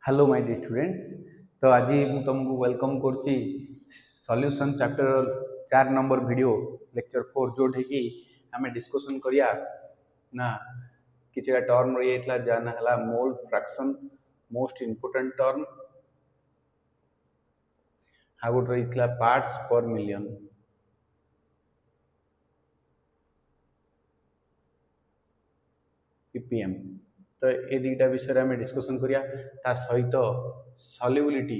Hello my dear students. तो आज मु तुमको वेलकम करुच्ची solution chapter 4 number video lecture 4 जोठी कि आमे डिस्कशन करिया ना किछटा टर्म रही जाइतला जाना हला mole fraction most important term आ गोट रही पार्ट्स पर मिलियन पीपीएम। तो ये दुईटा विषय आम डिस्कसन करिया ता सहित सॉल्युबिलिटी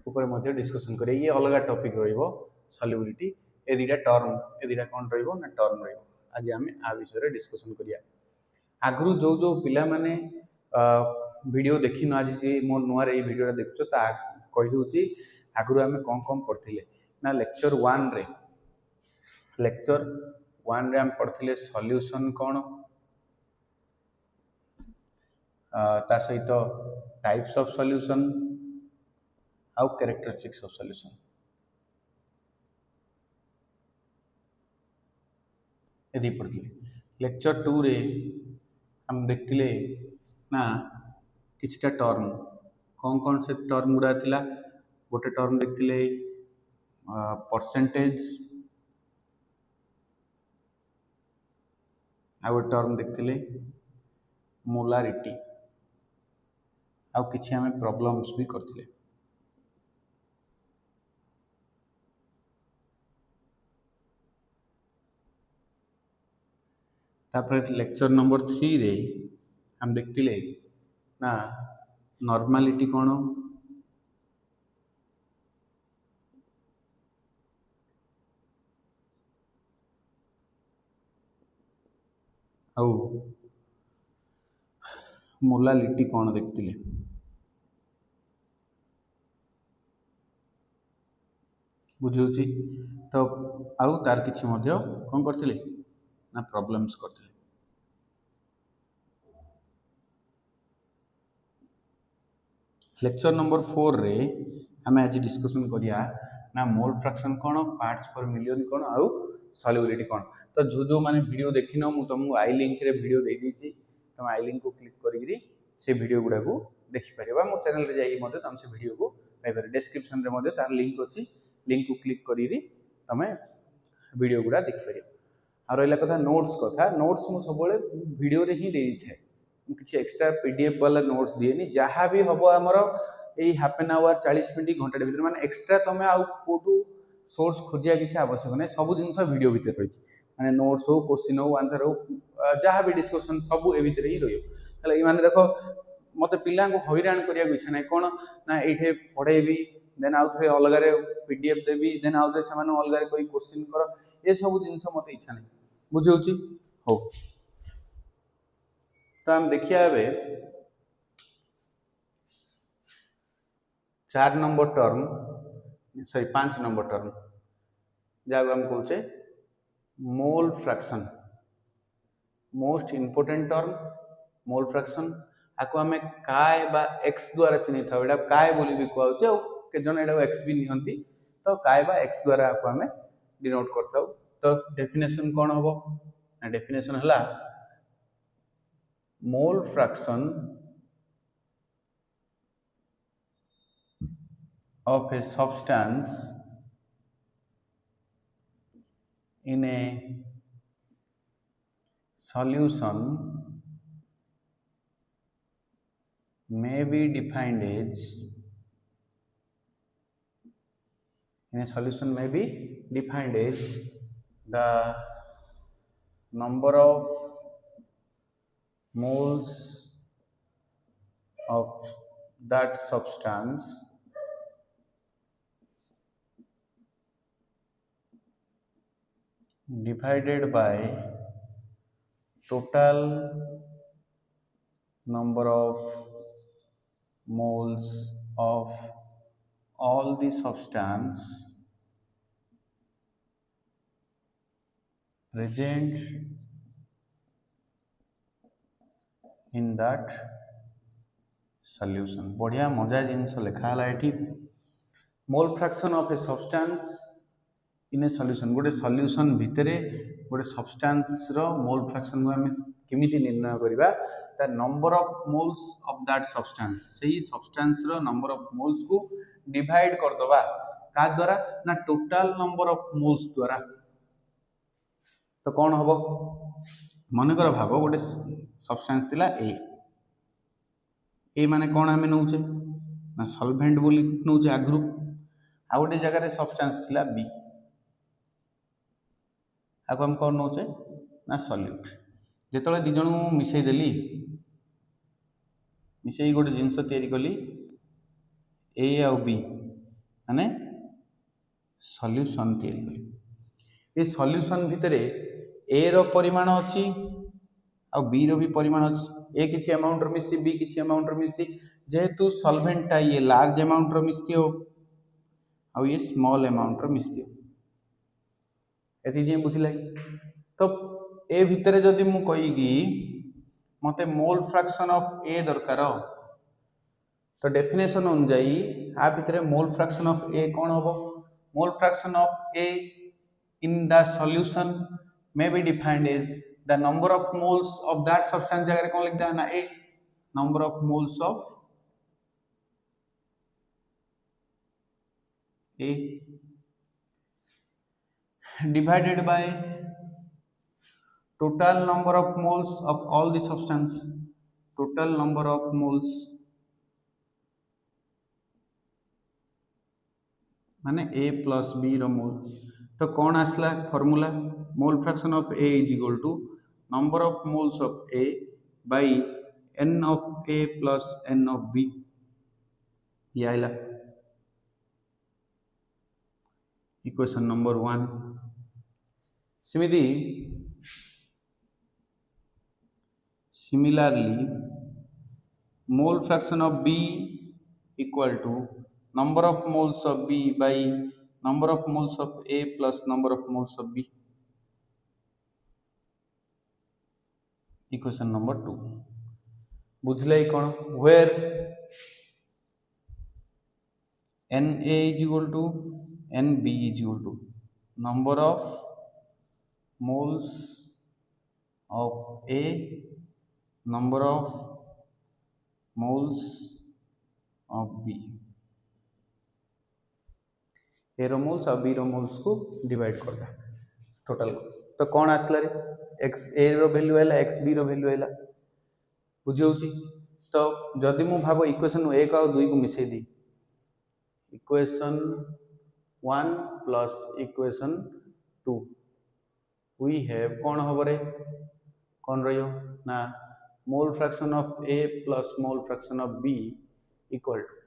ऊपर मध्य डिस्कसन करिए। ये अलग टॉपिक रहिबो सॉल्युबिलिटी ए दुईटा टर्म ए दुईटा कौन रहिबो ना टर्म रहिबो। आज आम आ विषय डिस्कसन करिया। आगु जो जो पिला माने वीडियो देखि न आज जे मो नुआर ए वीडियो देखछो ता कहि दोची आगु आम कौन कौन पढ़थिले ना लेक्चर 1 रे आम पढ़थिले सॉल्यूशन कौन ता सहित टाइप्स ऑफ सॉल्यूशन आउ कैरेक्टरिस्टिक्स ऑफ सॉल्यूशन यदि पढ़थिले। लेक्चर 2 रे हम देखथिले ना किछटा टर्म कौन कौन से टर्म गुड़ा थिला। गोटे टर्म देखथिले परसेंटेज आ गोटे टर्म देखथिले मोलारिटी आउ किछि हमें प्रॉब्लम्स भी करथिले। तापर लेक्चर नंबर 3 रे हम देखथिले ना नॉर्मालिटी कौन आउ मोलालिटी कौन देखथिले। बुझौछि तो आउ तार किछि मध्य कौन करथिले ना प्रॉब्लम्स करथिले। लेक्चर नंबर 4 रे हमें आज डिस्कशन करिया ना मोल फ्रैक्शन कौन पार्ट्स पर मिलियन कौन आउ सॉल्युबिलिटी कौन। तो जो जो माने वीडियो देखिन मु तुमको आई लिंक रे वीडियो दे दीची तुम आई लिंक को क्लिक करी से वीडियो गुडा को देखि परिबा। मो चैनल रे जाई मते तुम से वीडियो को पाई पारे। डिस्क्रिप्शन रे मते तार लिंक अछि लिंक को क्लिक करी तुम वीडियो गुडा देखि परिबा। आ रहिला कथा नोट्स मु सबले वीडियो रे ही दे दी थाए किसी एक्सट्रा पीडीएफ वाला नोट्स दिए जहाँ भी हम आमर यही हाफ एन आवर 40 मिनट घंटे भर माने एक्सट्रा तुम आउ कोटू सोर्स खोजिया किसी आवश्यक नहीं। सब जिन वीडियो भितर रही माने नोट्स हो क्वेश्चन हो आंसर हो जहाँ भी डिस्कशन सब ए भितर ही रही माने देख मत पिला हैरान करने इच्छा ना कौन ना ये पढ़ेबी देन आउ थे अलग पीडीएफ देवी देन आउ थे से अलग कोई क्वेश्चन कर ये सब जिन मत इच्छा नहीं बुझे हो। तो हम देखिए ए 4 number term sorry 5 number term जहाँ हम कहे मोल fraction most important term mole fraction आपको आम काय बा एक्स द्वारा चिन्ह था यहाँ काय बोली भी कहूँ केजन यहाँ एक्स भी निहंती तो काय बा एक्स द्वारा आपको आम डिनोट करता। तो डेफिनेशन कौन हम डेफिनेशन है मोल fraction of a substance in a solution may be defined as the number of moles of that substance divided by total number of moles of all the substance present in that solution। बढ़िया मजा जिनस लिखा है ये मोल fraction of a substance in A solution गोटे solution भितर गोटे substance रो mole fraction को हम केमिति निर्णय करबा the number of moles of that substance सही सब्सटेंस रो नंबर ऑफ मोल्स को डिवाइड कर दबा का द्वारा ना टोटल नंबर ऑफ मोल्स द्वारा तो कौन हम मन कर भाव गोटे सब्सटेंस थिला ए माने कौन आम नौचे ना सॉल्वेंट बोली नौचे आगु आ गोटे जगह सब्सटेंस थिला बी आको हम कौन नौचे ना सॉल्यूट जिते दी जन मिसईदेली मिसई गोटे जिनस तैयारी कली ए आउ बी माने सॉल्यूशन तैयारी कली ये सॉल्यूशन भितर ए रो परिमाण अच्छी आ बी रो भी परिमाण अच्छी ए किसी अमाउंट रो मिसी बी किसी अमाउंट रो मिसी जेहेतु सॉल्वेंट ये लार्ज अमाउंट रो मिसती हो आ ये स्मॉल अमाउंट रो मिसती हो एति जे बुझिला तो ए भितर जदि मु कही कि मते मोल फ्रैक्शन ऑफ ए दरकार तो डेफिनेशन अनुसाई आ भितर मोल फ्रैक्शन ऑफ ए कौन होबो mole fraction of A in the solution may be defined as the number of moles of that substance जगह कौन लिखता है ना a number of moles of a divided by total number of moles of all the substance total number of moles माने a plus b रो मोल तो कौन आसला formula mole fraction of A is equal to number of moles of A by n of A plus n of B ये आइला equation number 1 similarly mole fraction of B equal to number of moles of B by number of moles of A plus number of moles of B. Equation number 2. बुझले कौन where Na is equal to Nb is equal to number of moles of A, number of moles of B. A रो moles और B रो moles को divide कर दे total तो कौन आसला रे एक्स ए रो वैल्यू हैला एक्स बी रो वैल्यू हैला बुझौची तो जदि मु भाबो इक्वेशन 1 और 2 को मिसई दी equation 1 plus equation 2 we have कौन होबो रे कौन रहियो ना mole fraction of A plus mole fraction of B equal to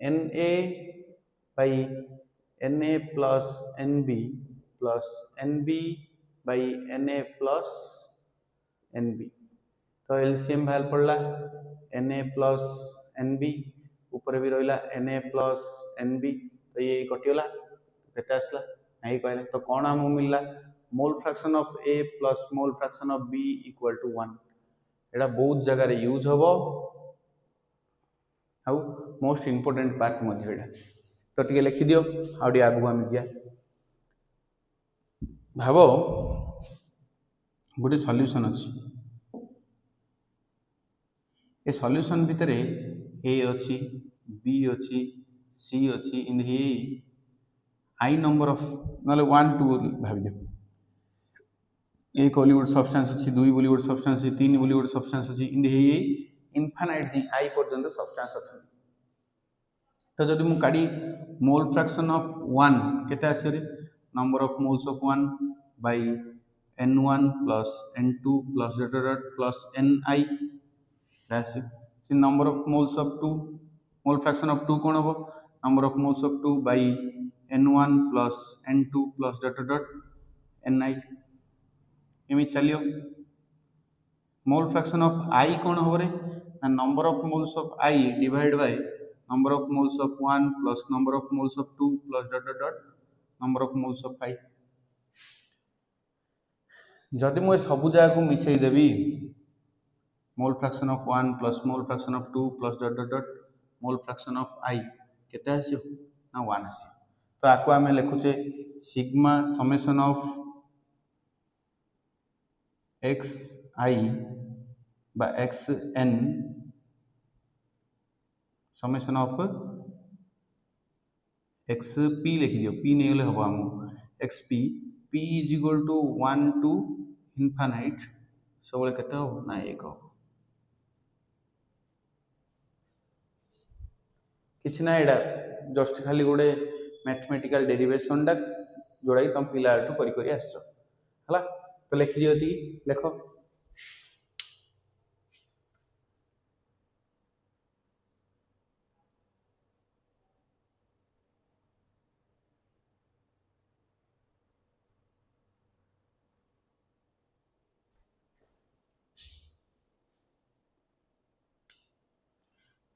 Na by Na plus Nb plus Nb by Na plus Nb तो एलसीएम बाहर पड़ला Na plus Nb ऊपर भी रहिला Na plus Nb तो ये कटियोला केटा आसला नहीं कहले तो कौन हमको मिलला मोल fraction of A plus mole fraction of B equal to 1 एटा बहुत जगह रे यूज होबो हाउ मोस्ट इंपोर्टेंट पार्ट मध्ये एटा तो टिके लिखि दियो आउडी आगु हम जिया भाबो गोटे सॉल्यूशन अछि ए सॉल्यूशन भितरे ए अछि बी अछि सी अछि इन ही आई नंबर ऑफ नले 1 2 भाबी दे एक बॉलीवुड सब्सटेंस अछि दुई बॉलीवुड सब्सटेंस अछि तीन बॉलीवुड सब्सटेंस अछि इन ही इनफाइनाइट जी आई पर्यंत सब्सटेंस अछि तो जदि मु काडी मोल फ्रैक्शन ऑफ 1 केते आसे रे number of moles of 1 by n1 plus n2 plus dot dot plus ni that's it so number of moles of 2 mole fraction of 2 कोन हो number of moles of 2 by n1 plus n2 plus dot dot ni एमी चलियो mole fraction of i कोन हो रे number of moles of i divided by number of moles of 1 plus number of moles of 2 plus dot dot dot number of moles of 5 जदि मु सब जगह को मिसई देबी mole fraction of 1 plus mole fraction of 2 plus dot dot dot mole fraction of i केते आसी ना 1 आसी तो आपको आम लिखुचे sigma summation of x i बा x n summation of x p लिखि दियो पी नहीं गले हम आम x p p is equal to 1 to infinite सब केते हो ना 1 हो किसी ना एडा जस्ट खाली गोटे मैथमेटिकल डेरिवेशन डा जोड़ा तुम पिला करी करी आसछ हला तो लिखि दियो ती लेख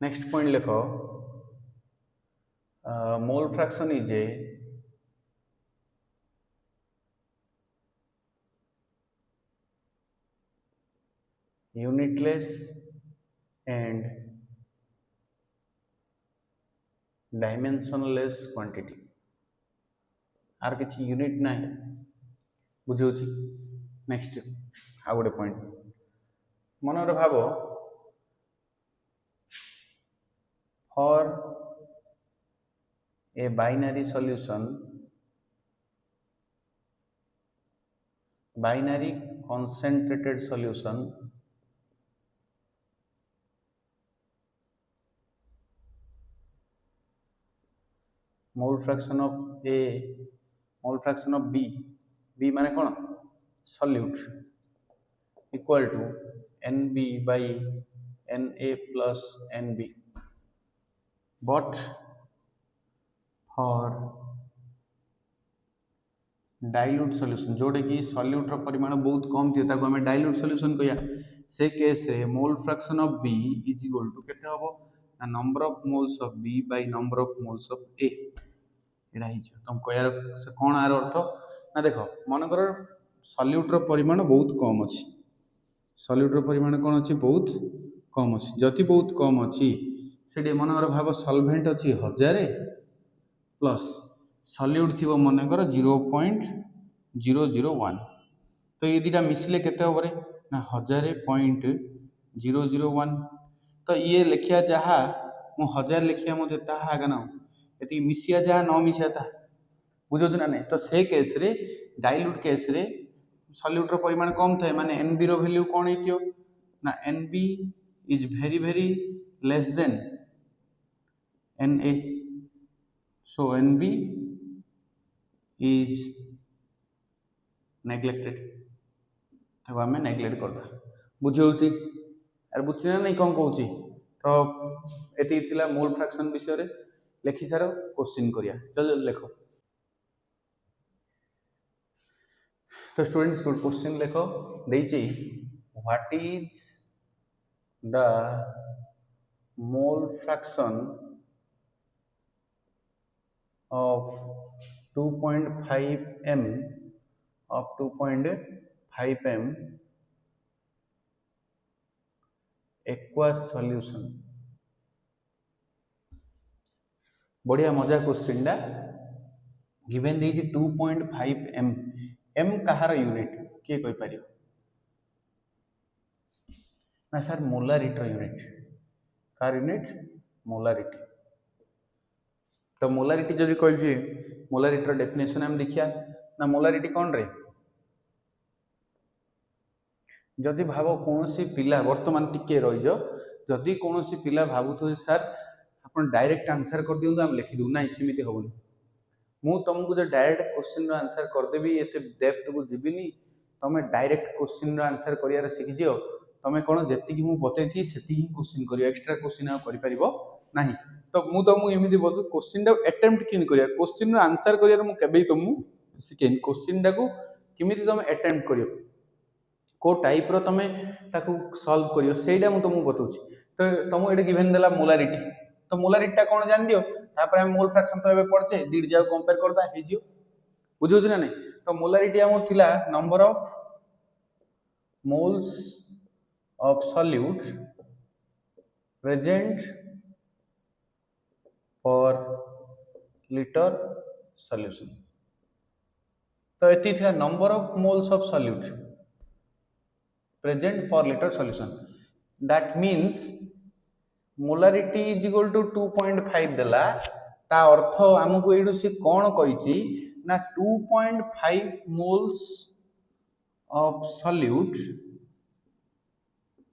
नेक्स्ट पॉइंट लिख mole fraction is a unitless and dimensionless quantity आर किसी यूनिट ना बुझे नेक्स्ट आ गोटे पॉइंट मनर भाव for a binary solution binary concentrated solution mole fraction of A mole fraction of B माने कौन solute equal to n B by n A plus n B but for dilute solution जोड़े कि solute रो परिमाण बहुत कम थी ताको हमें dilute solution कहिया से केस रे mole fraction of B is equal to केते हबो ना number of moles of B by number of moles of A एडा ही तुम कहयार से कोन आर अर्थ ना देखो मन कर सॉल्यूट रो परिमाण बहुत कम अछि सॉल्यूट रो परिमाण कोन अछि बहुत कम अछि जति बहुत कम अछि सेडी मन कर भाव सॉल्वेंट अछि 1000 प्लस सॉल्यूट थी मन कर 0.001 तो ये दुटा मिसले केते हबरे ना 1000.001 तो ये लिखिया जहा मु 1000 लिखिया मते ताहा आगा ना एति मिसिया जहा न मिसिया ता बुझो ना नहीं तो से केस रे डाइल्यूट केस रे सॉल्यूट रो परिमाण कम थाए माने एनबी रो वैल्यू कोन हेतियो ना NB is very very less than NA so NB is neglected तो हमें नेग्लेक्ट करदा बुझौची अरे बुझी ना नहीं कौन कहूँ तो एति थिला मोल फ्रैक्शन विषय रे लिखि सार क्वेश्चन करिया जल्दी लिखो तो स्टूडेंट्स गुड क्वेश्चन लिखो देछि what is the mole fraction of 2.5 m of 2.5 m aqueous solution बढ़िया मजा क्वेश्चन डा given the 2.5 m m Kahar unit किए कहि पारियो ना sir molarity unit car unit molarity तो मोलारिटी जदि कहि मोलारिटी डेफिनेशन हम देखिया ना मोलारिटी कौन रे जदि भाव कौन सी पिला वर्तमान टिके रहिजो जदि कौन सी पिला भाबुथो सर अपन डायरेक्ट आंसर कर दियौ हम लिखि दउ ना इसिमिति होबनी मु तुमको जो डायरेक्ट क्वेश्चन रो आंसर कर देबी एते डेप्थ को जिबिनी तमे डायरेक्ट क्वेश्चन रो आंसर करियार सिखि जियो तमे कोन जेति कि मु बतै थी सेति ही क्वेश्चन करियो एक्स्ट्रा क्वेश्चन आ करि परिबो नाही तो मु तुमको एमिति बोलू क्वेश्चन टा अटेम्प्ट किन करिया क्वेश्चन रो आंसर करियार मु केबे तुमु सिकेन क्वेश्चन टा को किमिति तमे अटेम्प्ट करियो को टाइप रो तमे ताकू सॉल्व करियो सेइडा मु तुमको बतौछि तो तुमको एटा गिवन देला मोलारिटी तो मोलारिटी टा कोन जान दियो तापर हम मोल फ्रैक्शन तो एबे पड़छे दीड जाओ कंपेयर करदा हे जियो बुझो ना नहीं तो मोलारिटी हम थिला number of moles of solute present per litre solution. तो ये थी number of moles of solute present per litre solution. That means molarity is equal to 2.5 देला ता अर्थ आमको एडु से कौन कहिछि ना 2.5 moles of solute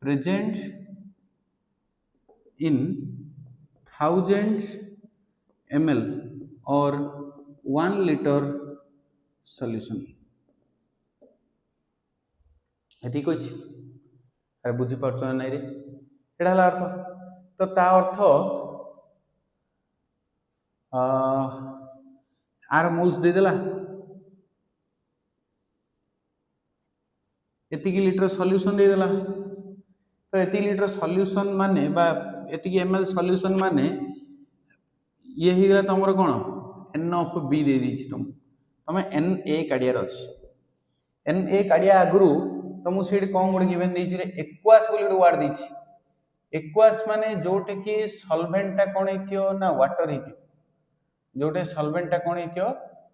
present in 1000 ml और 1 liter सॉल्यूशन। ठीक अछि अरे बुझी पारछ ना रे एटा हला अर्थ। तो ता अर्थ आर मोल्स दे देला एतिकी लीटर सॉल्यूशन दे देला। तो एतिकी लीटर सॉल्यूशन माने बा एतिकी ml सॉल्यूशन माने ये ही गला तमरो कोन n ऑफ b दे दीछि तमे n a काडियार अछि n a काडिया आगुरु Tamu सेडी cone good given देछि रे एक्वास बोली गुड वर्ड देछि। एक्वास माने जोटे कि सॉल्वेंटा कोन हेतियो ना वाटर हेतियो जोटे सॉल्वेंटा कोन हेतियो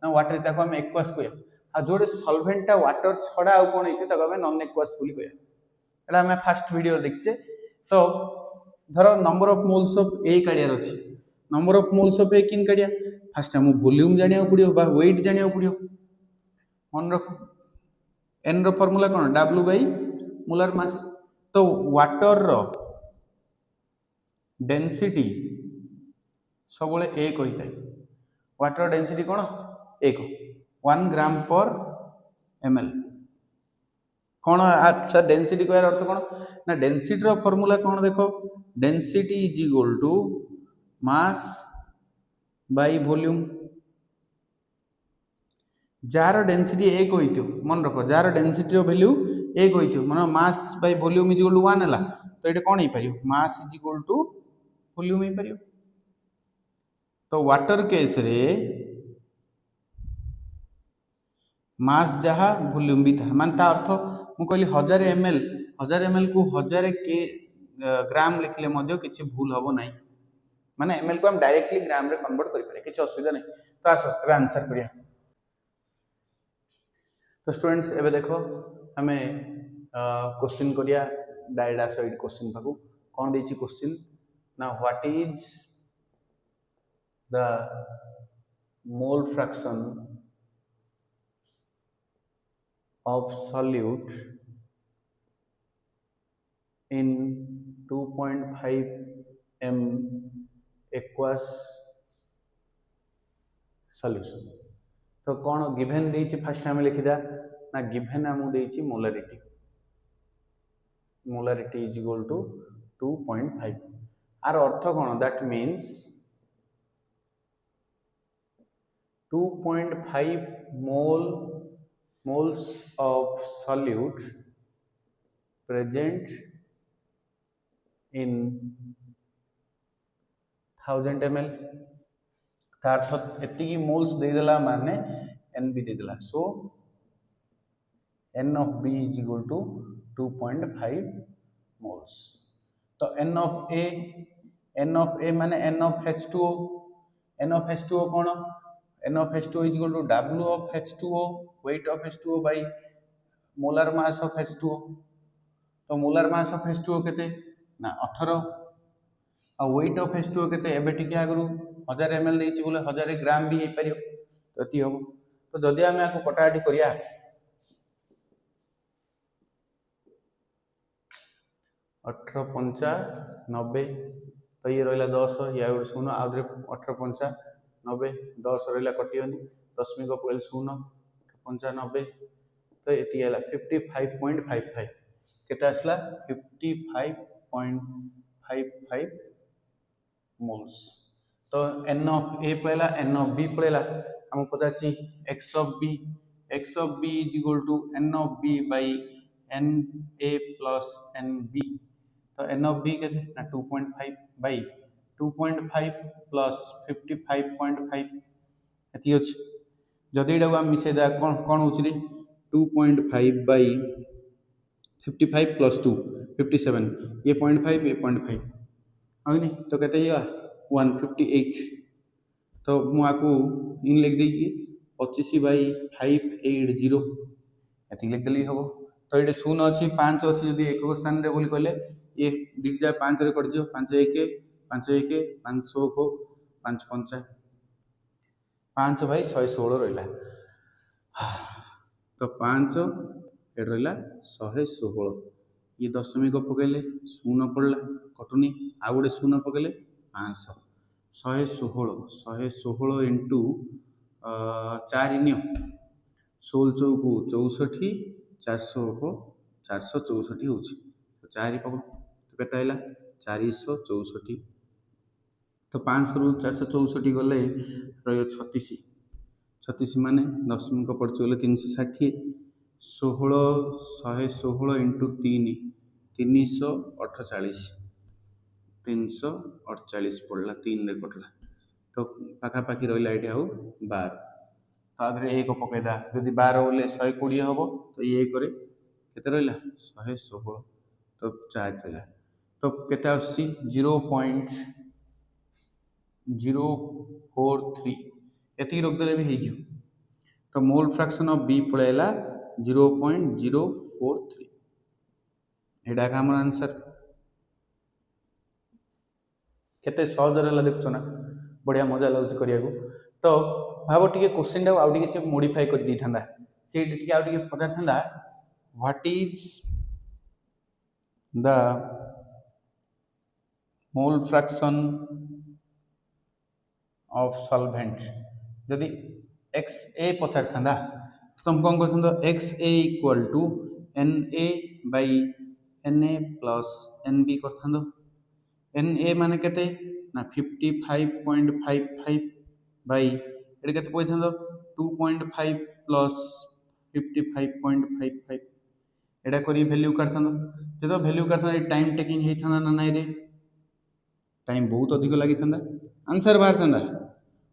ना वाटर ताको हम एक्वास कहया आ जोटे सॉल्वेंटा वाटर छडा आ कोन हेतियो ताको हम नॉन एक्वास बोली कहया। एटा हम फर्स्ट वीडियो देखचे। तो धरो नंबर ऑफ मोल्स ऑफ ए काडियार अछि नंबर ऑफ मोल्स ऑफ ए किन काडिया फर्स्ट हम वॉल्यूम जानिया पड़ियो बा वेट जानिया पड़ियो। मन रख n रो फार्मूला कोन w बाय मोलर मास। तो वाटर रो डेंसिटी सबले 1 होता है। वाटर डेंसिटी कोन 1 1 ग्राम पर ml कोन अच्छा डेंसिटी को अर्थ कोन ना डेंसिटी रो फार्मूला कोन देखो density is equal to mass by volume. जार डेंसिटी 1 होइतो मन रखो जार डेंसिटी रो वैल्यू 1 होइतो माने mass by volume is equal to 1 हला। तो एटा कोन हे परियो mass is equal to volume हे परियो। तो वाटर केस रे मास जहा वॉल्यूम भी था मान ता अर्थ मु कहली 1000 ml को 1000 के ग्राम लिखले मध्य किछि भूल हबो नाही माने ml को हम डायरेक्टली ग्राम रे कन्वर्ट करि पारे किछि असुविधा नाही। तो आसो एबे आंसर करिया। तो स्टूडेंट्स एबे देखो हमें क्वेश्चन करिया डायडासॉइड क्वेश्चन पाकू कोन देछि क्वेश्चन ना what is the mole fraction of solute in 2.5 m aqueous solution। तो कौन गिवन देछि फर्स्ट हम लिखिदा ना गिवन हम देछि मोलारिटी इज इक्वल टू 2.5 आर अर्थ कोन that means 2.5 moles of solute present in 1000 ml अर्थ एति मोल्स दे देला माने n भी दे देला। सो n of b is equal to 2.5 moles। तो n of a माने n of H2O cone n of H2O is equal to W of H2O weight of H2O by molar mass of H2O। तो molar mass of H2O केते ना 18 आ weight of H2O केते एबे टिके आगरु 1000 ml देछि बोले 1000 ग्राम भी हे परियो तो एति हो। तो जदि हम याको कटाटी करिया 18 5 90 तो ये रहला 10 या 0 आउरे 18 5 90 10 रहला कटियोनी दशमिक पॉइंट 0 95 तो एटी हला 55.55 केटा असला 55.55 मोल्स। तो n of a पळेला n of b पळेला हम पचाची x of b is equal to n of b by n a plus n b। तो n of b केते ना 2.5 by 2.5 plus 55.5 एति अछि। जदि एटा हम मिसे दा कोन होछि रे 2.5 by 55 plus 2 57 ये 0.5 ये 0.5 आइनी तो केते हिया 158। तो मुझे इन लिख दी 25/580 ये लिखदेली हम। तो ये 0 अच्छी 5 अच्छी जब एक स्थान में बोली कहले ये दुईटा 5 रे कटि 5 1 5 1 5 16 5 5 5/116 रहा। तो 5 ये रहा 116 ये दशमिक पकड़े 0 पड़ा कटुनी आउ गोटे 0 पकड़े 500 116 इंटू 4 नियो 16 चौकू 64 400 को 464 हो 4 पकड़ तो केता है 464 तो 500 रु 464 गले रही 36 माने दशमिक पड़छ गले 360 116 इंटू 3 348 348 पड़ला 3 रे कटला तो पाखापाखि रहा ये आउ 12 तो एक पकईदा जदि 12 बोले 120 हम तो ये एक रहा 116 तो 4 रहा तो केते आसी 0.043 ये रखदेले भी हो। तो मोल फ्रैक्शन ऑफ बी पड़ेगा 0.043 एटा का आंसर केते सहज रहा देखुच ना बढ़िया मजा लगुच करिया तो भाव टे क्वेश्चन टाक आउ टे मोडिफाई कर दी था से आउ टे पचार था what is the mole fraction of solvent जदि एक्स ए पचार था तो तुम कौन कर x A equal to n A by n A plus n B कर एन ए माने केते ना 55.55 बाई ये केते कोई था 2.5 प्लस 55.55 एटा करी वैल्यू काटता जब वैल्यू काटता टाइम टेकिंग होता ना नाई रे टाइम बहुत अधिक लगी था आंसर बाहर था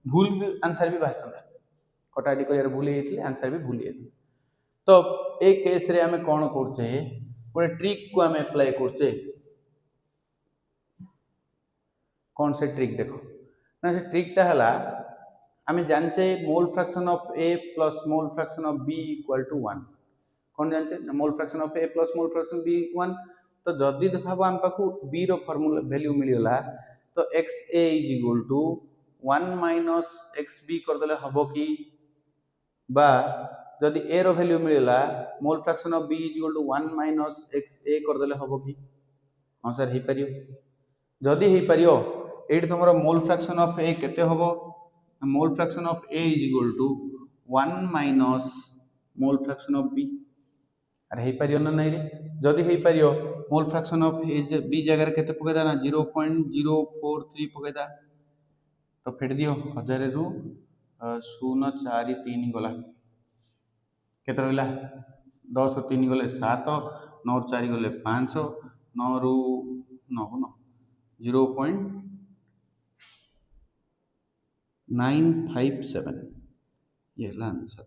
भूल भी आंसर भी बाहर था कटाटी कर भूल आंसर भी भूल तो ए केस रे आमे कौन करछे गोटे ट्रिक को आमे अप्लाई करछे कौन से ट्रिक देखो ना से ट्रिकटा है आम जाने mole fraction of A plus mole fraction of B equal to 1 कौन जाने mole fraction of A plus mole fraction B 1 तो जदि भाव आम पाक बी फॉर्मूला वैल्यू मिलगला तो x A is equal to 1 minus x B करदे हम कि बा जदि ए रो वैल्यू मिलगला mole fraction of B is equal to 1 minus x A करदे हम कि हाँ सर हो पार जदि हो पार ये तुम मोल फ्रैक्शन ऑफ ए केते होबो mole fraction of A is equal to 1 minus mole fraction of B अरे हो पार ना नहीं रे जदि हो पार mole fraction of A B जगह केते पकेदा ना 0.043 पकेदा तो फेट दियो 1000 रु 043 गला केते रहला 10 3 गले 7 9 4 गले 5 9 रु 9 9 0.957 ये आंसर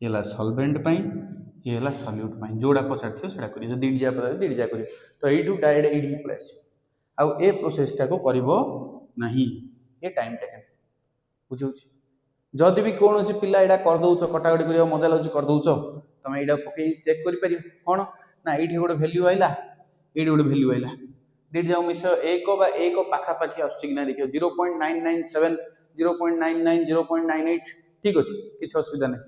ये सॉल्वेंट पाई ये सॉल्यूट पाई जोड़ा पचार थी से कर दीजा पचार दीजा कर तो यू डायरेक्ट ये पलि आस आउ ए प्रोसेसटा को करिवो नहीं ये टाइम टेकन बुझे जदि भी कौन सी पिला यहाँ करदे कटाकटी कर मजा लगे करदे तुम यहाँ पकई चेक कर कौन ना ये गोटे भैल्यू आइला ये गोटे भैल्यू आइला दीट जाऊ मिस एक पाखापाखि आसना देखिए 0.997 0.99 0.98 ठीक अच्छे किसी असुविधा नहीं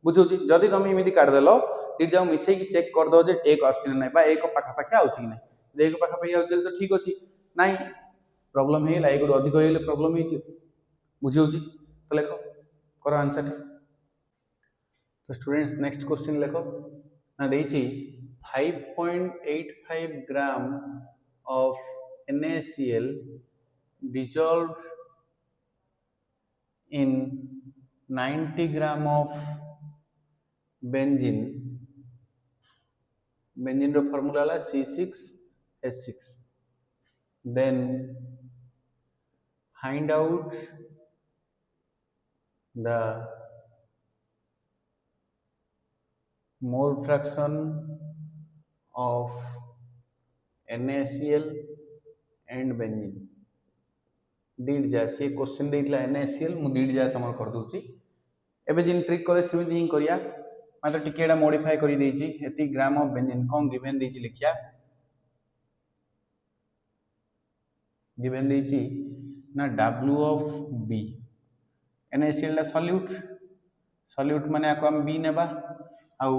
बुझे जदि तुम इमती काटदेल दीट जाऊ मिसई चेक करदे जे एक आसना एक पाखापाखि आउची कि ना एक पाखापाखि आउच तो ठीक अच्छे ना प्रॉब्लम है एक अधिक हो प्रॉब्लम हो बुझे तो लेख कर आंसर तो स्टूडेंट्स नेक्स्ट क्वेश्चन लेख ना देछि 5.85 ग्राम of NaCl dissolved in 90 gram of benzene. Benzene row formula La C6H6. Then find out the mole fraction of NaCl and benzene. दीड जा सी क्वेश्चन देइतला NaCl मु दीड जा तमर कर दोची एबे जिन ट्रिक करे सेमिति ही करिया मात्र टिके एडा मॉडिफाई करि देइची एति ग्राम ऑफ बेंजीन कोन गिवन देइची लिखिया गिवन देइची ना W ऑफ B NaCl ला सॉल्यूट माने आको हम B नेबा आउ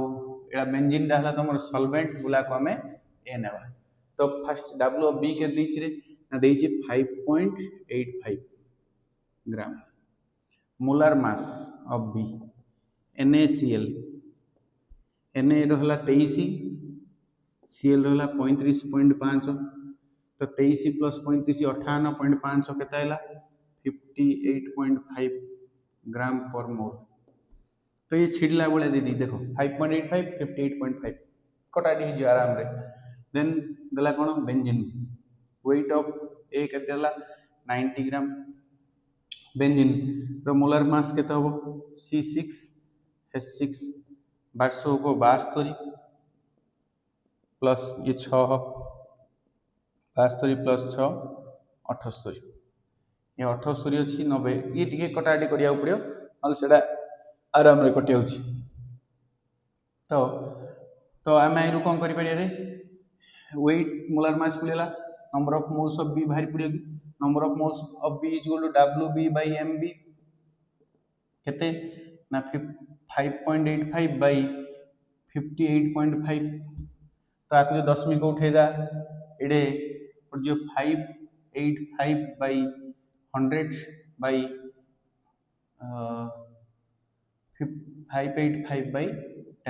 एडा बेंजीन डाला तमर सॉल्वेंट बुला को हमें A नेबा तो फर्स्ट W ऑफ B के देइची रे ना देइची 5.85 gram molar mass of B NaCl Na रहला 23 Cl रहला 35.5 तो 23 प्लस 35 58.5 केता हैला 58.5 ग्राम पर मोल तो ये छिड़ला बोले दीदी देखो 5.85 58.5 कटाडी हो आराम रे देन देला कोन बेंजीन वेट ऑफ ए केते हैला 90 ग्राम बेंजीन रो मोलार मास केते हो C6H6 1200 को 72 प्लस ये 6 72 प्लस 6 78 ये 78 अच्छी 90 ये टिके कटाकटी करिया पड़ियो नल सेडा आराम रे कटि होछि तो आमे आइरु कोन करि पड़िया रे वेट मोलार मास मिलेला number of moles of B बाहर पड़ियो number of moles of B equal to WB by MB केते ना 5.85 by 58.5 तो आके जो 10 को उठेगा एडे और जो 585 by 100 by 585 by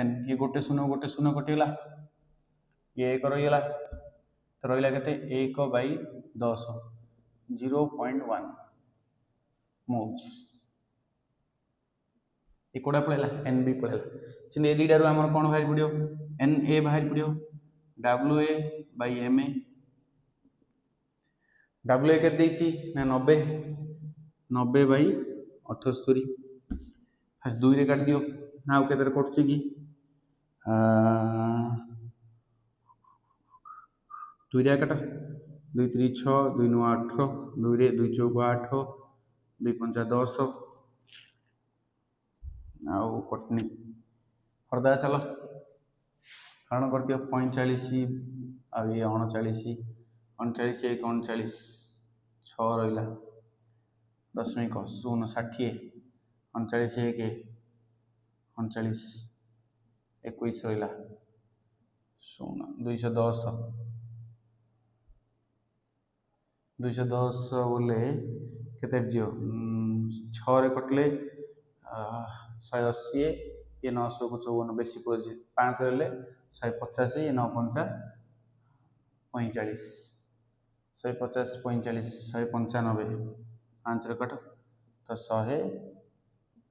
10 ये गोटे शून्य कटिगला ये एक रहीगला तो रहीला केते 1 by 10 0.1 मोल्स एकोडा पळेला NB पळेला सिने एदिडारु हमर कोन बाहर पडियो Na बाहर पडियो WA by Ma WA के देछि ना 90 by 78 फर्स्ट 2 रे काट दियो नाउ केतर कटछि की 2 रे काट 2 3 6 2 9 18 2 रे 2 4 8 2 5 10 आउ कटनी हरदा चलो कारण कर दियो 45 आ ये 39 39 1 39 6 रहिला 10 को 0 60 39 1 39 21 रहिला 0 210 बोले केते जियो 6 रे कटले 180 ये 900 को 54 बेसी पड़े 5 रे 150 ये 9 5 45 150 45 195 5 रे कट तो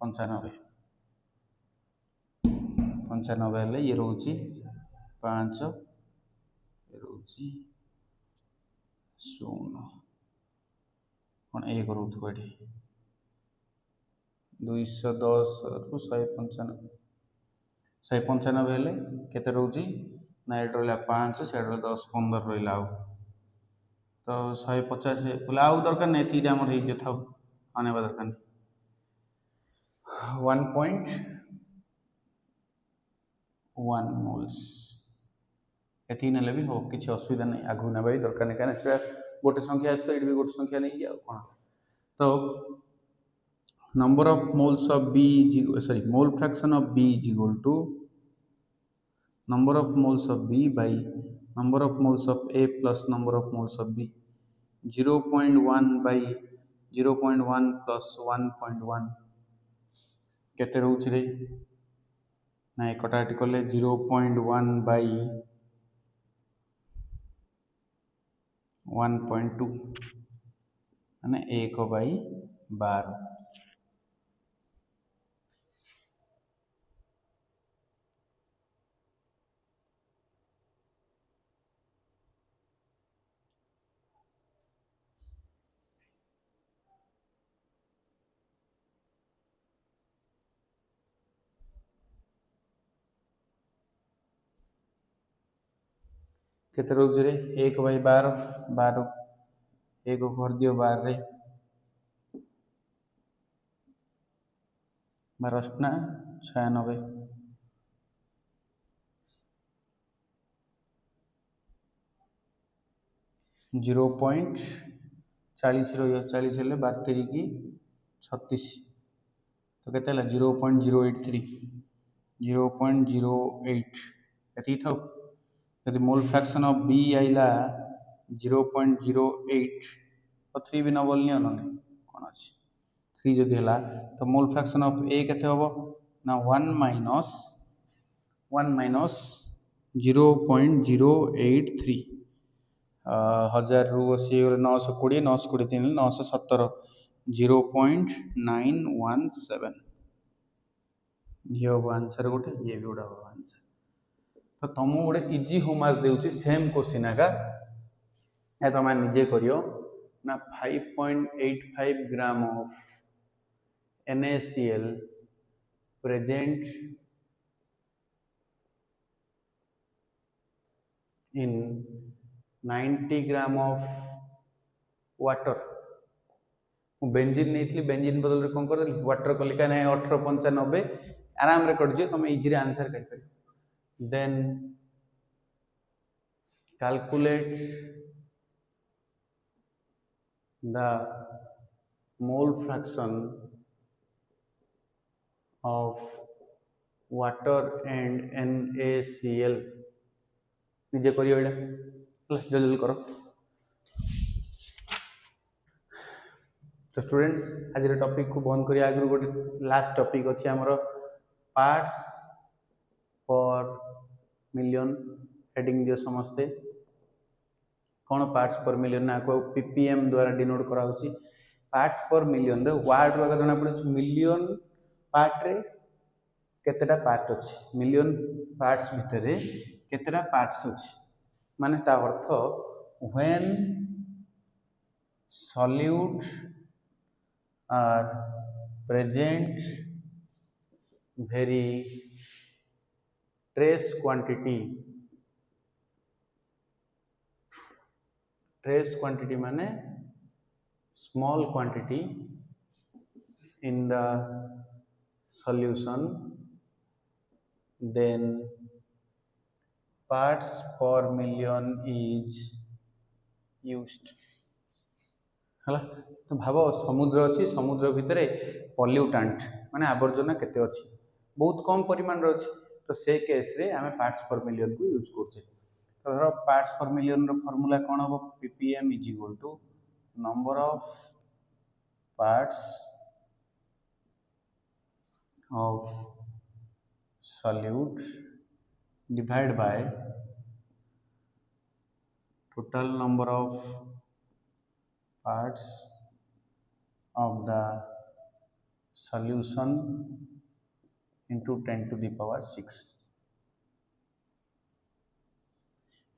195 95 ये रोची 5 ये रोची 0 कौन एक रोथ बैठे 210 रु 195 हेले केते रोची ना एट रहा 5 से 10 15 रहा तो 150 बोले आउ दरकार नहीं थी आम हो आने दरकार 1.1 मोल्स एथी नेले भी हो किसी असुविधा नहीं आगु ना भाई दरकार नहीं कहीं गोटे संख्या आस तो ये भी गोटे संख्या नहीं जाओ कौन तो number of moles of B sorry mole fraction of B is equal to number of moles of B by number of moles of A plus number of moles of B 0.1 by 0.1 plus 1.1 केते रहउछ रे ना एकटाटी कले 0.1 by 1.2 माने 1 by 12 केते रोज रे 1 by 12 12 1 को कर दियो 12 रे 12 96 0.40 40 हेल्ले 12 3 36 तो केते 0.083 0.08 ये था यदि मोल फ्रैक्शन ऑफ बी आइला 0.08 तो 3 भी न बोलनी ना कौन अच्छे 3 जदि है तो मोल फ्रैक्शन ऑफ ए केते होबो ना 1 माइनस 0.083 हजार रु 80 920 920 3 917 0.917 ये हम आंसर गोटे ये भी गोटे हम आंसर तो तुमको गोटे इजी होमवर्क देउची सेम क्वेश्चन आका ए तुम निजे करियो ना 5.85 gram of NaCl present in 90 gram of water benzene नहीं बेंजीन बदल कौन कर वाटर कल क्या 1895 आराम रे कट तुम इजी आंसर कर then calculate the mole fraction of water and NaCl निजे करियो एटा जल्दी जल्दी करो तो स्टूडेंट्स आज टॉपिक को बंद करिया आगु गोटे लास्ट टॉपिक अछि हमरो पार्ट्स पर मिलियन हेडिंग दियो समस्ते कौन पार्ट्स पर मिलियन ना को ppm द्वारा डिनोट करा होची पार्ट्स पर मिलियन द वर्ड रो जना पड़े मिलियन पार्ट रे केतेटा पार्ट अछि मिलियन पार्ट्स भितरे केतेटा पार्ट्स अछि माने ता अर्थ when solute are present very trace quantity माने small quantity in the solution then parts per million is used हला तो भाव समुद्र अच्छी समुद्र भितर पॉल्यूटेंट माने आवर्जना केते अच्छी बहुत कम परिमाण रो अच्छी तो से केस रे आमे पार्ट्स पर मिलियन को यूज करछे तो धर पार्ट्स पर मिलियन रो फार्मूला कोन हो ppm = number of parts of solute divided by total number of parts of the solution into 10 to the power 6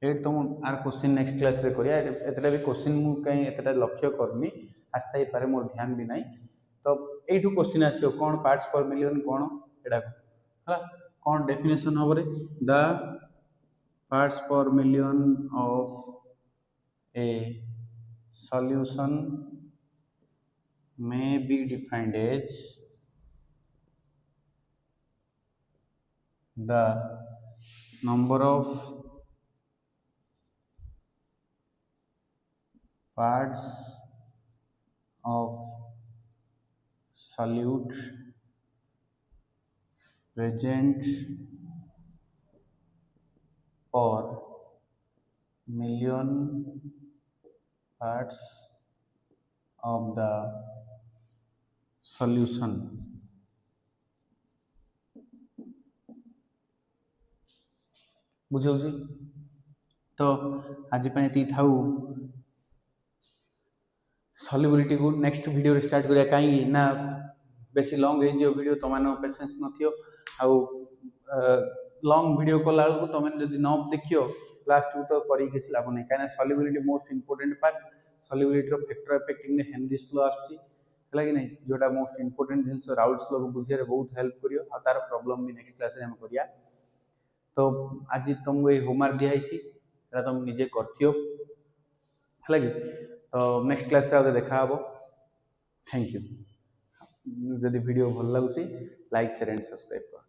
ये तुम आर क्वेश्चन नेक्स्ट क्लास रे करिया एतटा भी क्वेश्चन मु कहीं एतटा लक्ष्य करनी आस्था ही पारे मोर ध्यान भी नहीं तो एठू क्वेश्चन आसियो कौन पार्ट्स पर मिलियन कौन एडा हला कौन डेफिनेशन होबरे द पार्ट्स पर million of A solution may be defined as the number of parts of solute present per million parts of the solution बुझे तो आज ये थाऊ सॉल्युबिलिटी को नेक्स्ट वीडियो रे स्टार्ट करिया कहीं ना बेसी लॉन्ग हे जो वीडियो तमानो पेशेंस नथियो आउ लॉन्ग वीडियो कला को तमें जदि न देखियो लास्ट तो करी किसी लाभ नहीं काना solubility most important part solubility rho factor affecting ने हेनरीज लॉ आछि हला कि नहीं जोटा मोस्ट इंपोर्टेंट जिंस राउल्स लॉ को बुझिया रे बहुत हेल्प करियो आ तार प्रॉब्लम भी नेक्स्ट क्लास रे हम करिया तो आज तुमको ये होमवर्क दिया है तुम निजे करथियो हला कि तो नेक्स्ट क्लास से देखा हबो थैंक यू। जदि वीडियो भल लगुच लाइक शेयर एंड सब्सक्राइब कर।